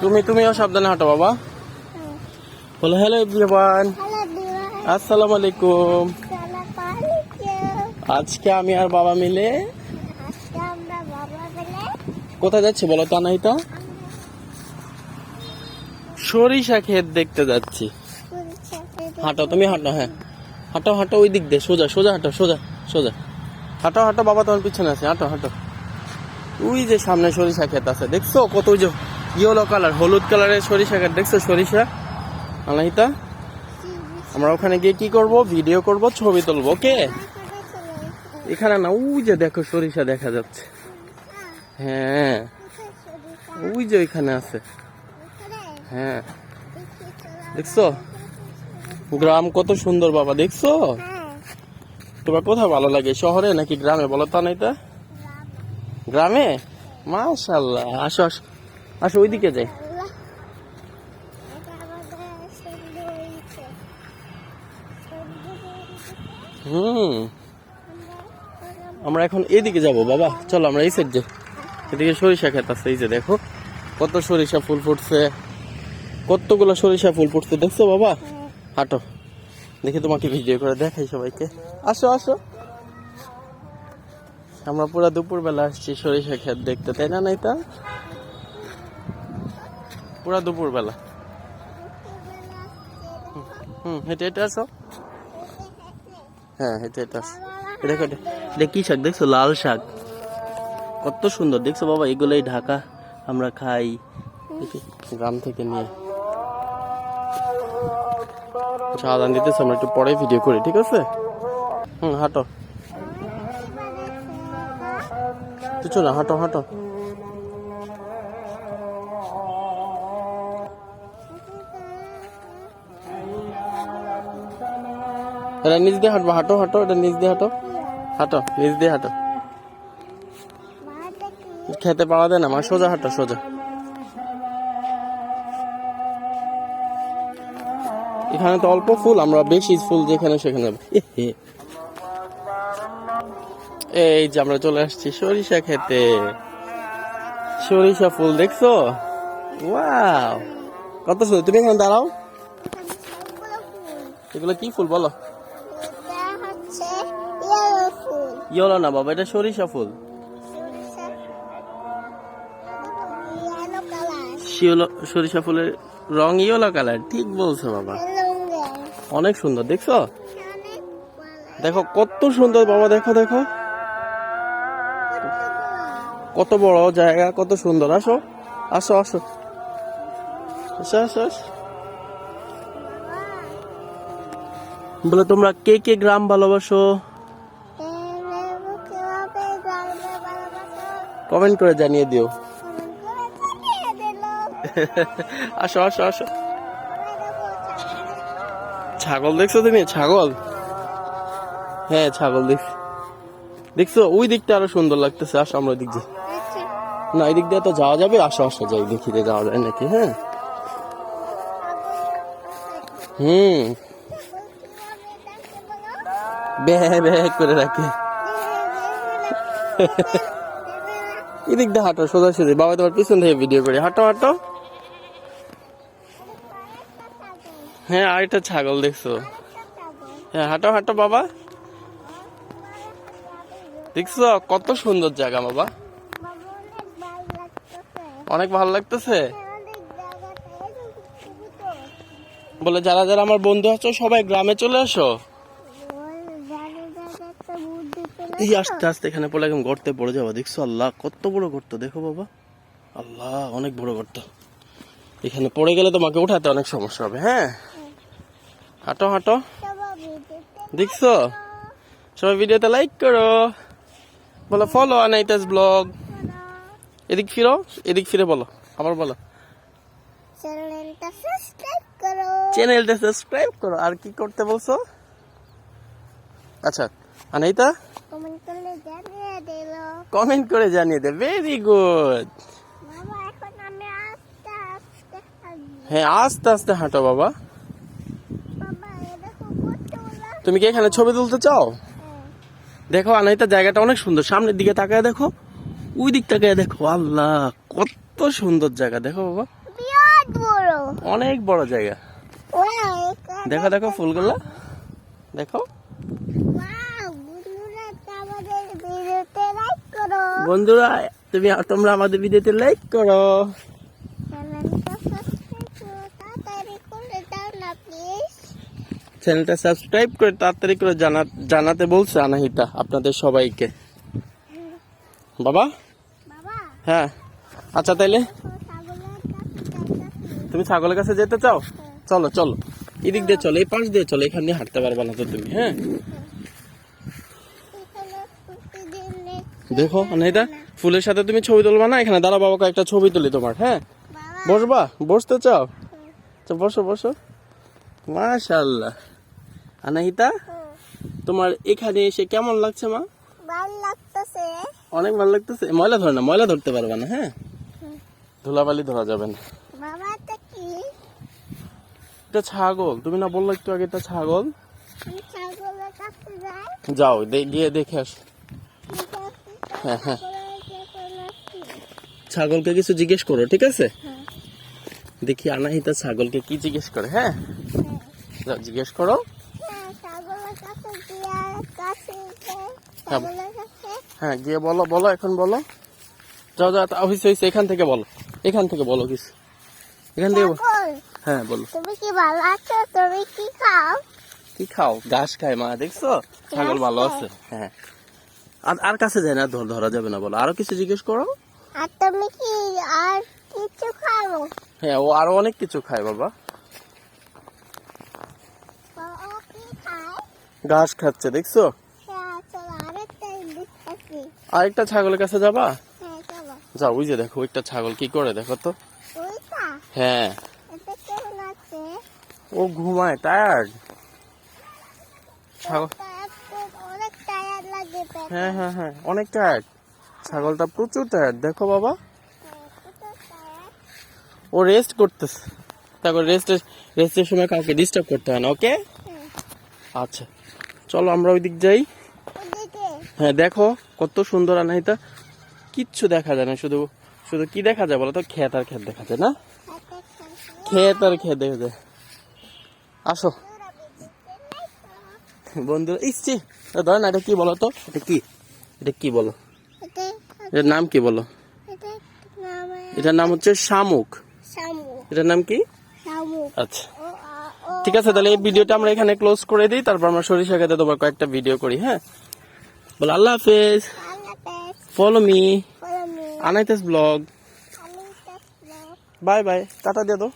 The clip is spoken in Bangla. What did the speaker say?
তুমিও সাবধানে হাঁটো বাবা। বলো হ্যালো এভরিওয়ান, আসসালামু আলাইকুম। আজকে আমি আর বাবা মিলে কোথায় যাচ্ছি বলো তো আনাহিতা? সরিষা ক্ষেত দেখতে যাচ্ছি। হাঁটো, তুমি হাঁটো। হ্যাঁ হাঁটো হাঁটো, ওই দিক দিয়ে সোজা সোজা হাঁটো, সোজা সোজা হাঁটো হাঁটো। বাবা তোমার পিছনে আছে, হাঁটো হাঁটো। ওই যে সামনে সরিষা ক্ষেত আছে, দেখছো? কত ওই যে ইয়েলো কালার, হলুদ কালারের সরিষা ক্ষেত, দেখছো সরিষা আনাহিতা? আমরা ওখানে গিয়ে কি করব? ভিডিও করব, ছবি তুলবো। ওকে? এখানে না, ওই যে দেখো সরিষা দেখা যাচ্ছে। হ্যাঁ ওই যে ওইখানে আছে। হ্যাঁ দেখছো গ্রাম কত সুন্দর বাবা, দেখছো? তোমার কোথায় ভালো লাগে, শহরে নাকি গ্রামে বলো তো আনাহিতা? গ্রামে? মাশাআল্লাহ, আসো আসো আসো, ওইদিকে যাই। আমরা এখন এদিকে যাব বাবা, চলো আমরা এই সাইড যাই। এদিকে সরিষা ক্ষেত আছে, এই যে দেখো কত সরিষা ফুল ফুটছে, কতগুলো সরিষা ফুল ফুটছে, দেখছো বাবা? হাঁটো, দেখি তোমাকে ভিডিও করে দেখাই সবাইকে। আসো আসো, আমরা পুরো দুপুর বেলা আসছি সরিষা ক্ষেত দেখতে, তাই না নাইতা? পুরা দুপুর বেলা। হেঁটে হেঁটে আসো। হ্যাঁ হেঁটে হেঁটে আসো। দেখো এটা কি শাক দেখছো? লাল শাক, কত সুন্দর দেখছো বাবা? এগুলোই ঢাকা আমরা খাই গ্রাম থেকে নিয়ে। আদান দিতেছে, আমরা একটু পরে ভিডিও করি, ঠিক আছে? হাঁটো, কিছু না, হাঁটো হাঁটো। এটা নিচ দিয়ে হাঁটবো, হাঁটো হাঁটো, এটা নিচ দিয়ে হাঁটো, হাঁটো নিচ দিয়ে হাঁটো। খেতে পাওয়া দেয় না মা, সোজা হাঁটো সোজা। এখানে তো অল্প ফুল, আমরা বেশি ফুল যেখানে সেখানে। এই যে আমরা চলে আসছি সরিষা খেতে, সরিষা ফুল দেখছো? ওয়াও কত সুন্দর। তুমি এখানে দাঁড়াও, এগুলো কি ফুল বলো? ইয়েলো না বাবা, এটা সরিষা ফুল। সরিষা ফুলের রং ইয়েলো কালার, ঠিক বলছো বাবা, অনেক সুন্দর। দেখছো? দেখো কত সুন্দর বাবা, দেখো দেখো কত বড় জায়গা, কত সুন্দর। আসো আসো আসো আসো আসো আসো। বলে তোমরা কে কে গ্রাম ভালোবাসো? কমেন্ট করে জানিয়ে দিও। আসো আসো আসো। ছাগল দেখছো তুমি? ছাগল, হ্যাঁ ছাগল দেখছো? ওই দিকটা আরো সুন্দর লাগতেছে। আসো আমরা ওই দিক যাই। না এই দিক দিয়ে তো যাওয়া যাবে, আসো আসো যাই, দেখি যাওয়া যায় নাকি। হ্যাঁ বে করে রাখে। এদিক দিয়ে হাঁটো সোজা সোজা, বাবা তোমার পিছন থেকে ভিডিও করে। হাঁটো হাঁটো। হ্যাঁ আর একটা ছাগল দেখছো? হ্যাঁ হাঁটো হাঁটো বাবা। দেখছো কত সুন্দর জায়গা বাবা, অনেক ভালো লাগতেছে। বলে যারা যারা আমার বন্ধু আছো সবাই গ্রামে চলে আসো। এই আস্তে আস্তে এখানে পড়লে একদম গর্তে পড়ে যাবো। দেখছো? আল্লাহ কত বড় গর্ত, দেখো বাবা, আল্লাহ অনেক বড় গর্ত। এখানে পড়ে গেলে তোমাকে উঠাতে অনেক সমস্যা হবে। হ্যাঁ হাঁটো হাঁটো। দেখছো? সবাই ভিডিওতে লাইক করো, বলো ফলো আনাইতাস ব্লগ। এদিক ফিরো, এদিক ফিরে বলো, আবার বলো চ্যানেলটা সাবস্ক্রাইব করো। আর কি করতে বলছো? আচ্ছা আনাইতা কমেন্ট করে জানিয়ে দে। Very good. হ্যাঁ আস্তে আস্তে হাঁটো বাবা। তুমি কি এখানে ছবি তুলতে চাও? দেখো আনাইতা জায়গাটা অনেক সুন্দর, সামনের দিকে তাকায় দেখো, ওই দিক তাকায় দেখো, আল্লাহ কত সুন্দর জায়গা, দেখো বাবা। বড়। অনেক বড় জায়গা। দেখো দেখো ফুলগুলো দেখো। বন্ধুরা তোমরা আমাদের ভিডিওতে লাইক করো। চ্যানেলটা সাবস্ক্রাইব করে তাড়াতাড়ি করে জানাতে বলছে আনাহিতা আপনাদের সবাইকে। বাবা হ্যাঁ আচ্ছা তাইলে তুমি ছাগলের কাছে যেতে চাও? চলো চলো এদিক দিয়ে চলো, এই পাশ দিয়ে চলো, এখান দিয়ে হাঁটতে পারবা না তো তুমি। হ্যাঁ দেখো আনাহিতা ফুলের সাথে তুমি ছবি তুলবা না? এখানে দাঁড়া বাবাকে একটা ছবি তুলি তোমার। হ্যাঁ বসবা? বসতে চাও? বসো বসো। মাশাআল্লাহ আনাহিতা তোমার এখানে এসে কেমন লাগছে মা? ভালো লাগতেছে। অনেক ভালো লাগতেছে। ময়লা ধরে না, ময়লা ধরতে পারবা না। হ্যাঁ ধুলাবালি ধরা যাবে না। বাবা এটা কি? এটা ছাগল। তুমি না বললো একটু আগে এটা ছাগল? আমি ছাগলের কাছে যাই। যাও গিয়ে দেখে আস। হ্যাঁ হ্যাঁ ছাগলকে কিছু জিজ্ঞেস করো, ঠিক আছে? দেখি আনাহিতা ছাগলকে কি জিজ্ঞেস করে। হ্যাঁ যাও জিজ্ঞেস করো। হ্যাঁ গিয়ে বলো বলো এখন বলো। যাও যাও অফিস হয়েছে, এখান থেকে বলো, এখান থেকে বলো কিছু, এখান থেকে হ্যাঁ বলো। তুমি কি ভালো আছো? তুমি কি খাও? কি খাও? ঘাস খায় মা, দেখছো ছাগল ভালো আছে। হ্যাঁ আর কাছে যায় না, ধরা যাবে না। বলো আরো কিছু জিজ্ঞেস করো। আর তুমি কি আর কিছু খাও? হ্যাঁ ও আরো অনেক কিছু খায় বাবা। ও কি খায়? ঘাস খাচ্ছে দেখছো। চলো আরেকটা দেখতেছি। আরেকটা ছাগলের কাছে যাবা? হ্যাঁ চলো। যাও ওই যে দেখো একটা ছাগল কি করে দেখো তো। ওইটা? হ্যাঁ এটা কেমন আছে? ও ঘুমায়, টায়ার্ড ছাগল। অনেক টায়ার লাগে। হ্যাঁ হ্যাঁ হ্যাঁ অনেক টায়ার্ড ছাগলটা, প্রচুর টায়ার্ড। দেখো বাবা ও রেস্ট করতেছে। তারপর রেস্টের সময় কাউকে ডিস্টার্ব করতে হয় না। ওকে আচ্ছা চলো আমরা ওই দিক যাই। হ্যাঁ দেখো কত সুন্দর আনাহিতা, কিচ্ছু দেখা যায় না, শুধু শুধু কি দেখা যায় বলো তো? ক্ষেত আর ক্ষেত দেখা যায় না? ক্ষেত আর ক্ষেত দেখা যায়। আসো বন্ধুরা। ইসছি ধর না, এটা কি বলো তো? এটা কি? এটা কি বলো? এটার নাম কি বলো? এটার নাম হচ্ছে শামুক। এটার নাম কি? আচ্ছা ঠিক আছে তাহলে এই ভিডিওটা আমরা এখানে ক্লোজ করে দিই, তারপর আমরা সরিষা খেতে তোমার কয়েকটা ভিডিও করি। হ্যাঁ বলো আল্লাহ হাফেজ। ফলো মি আনাইতাস ব্লগ। বাই বাই, টাটা দিয়ে দাও।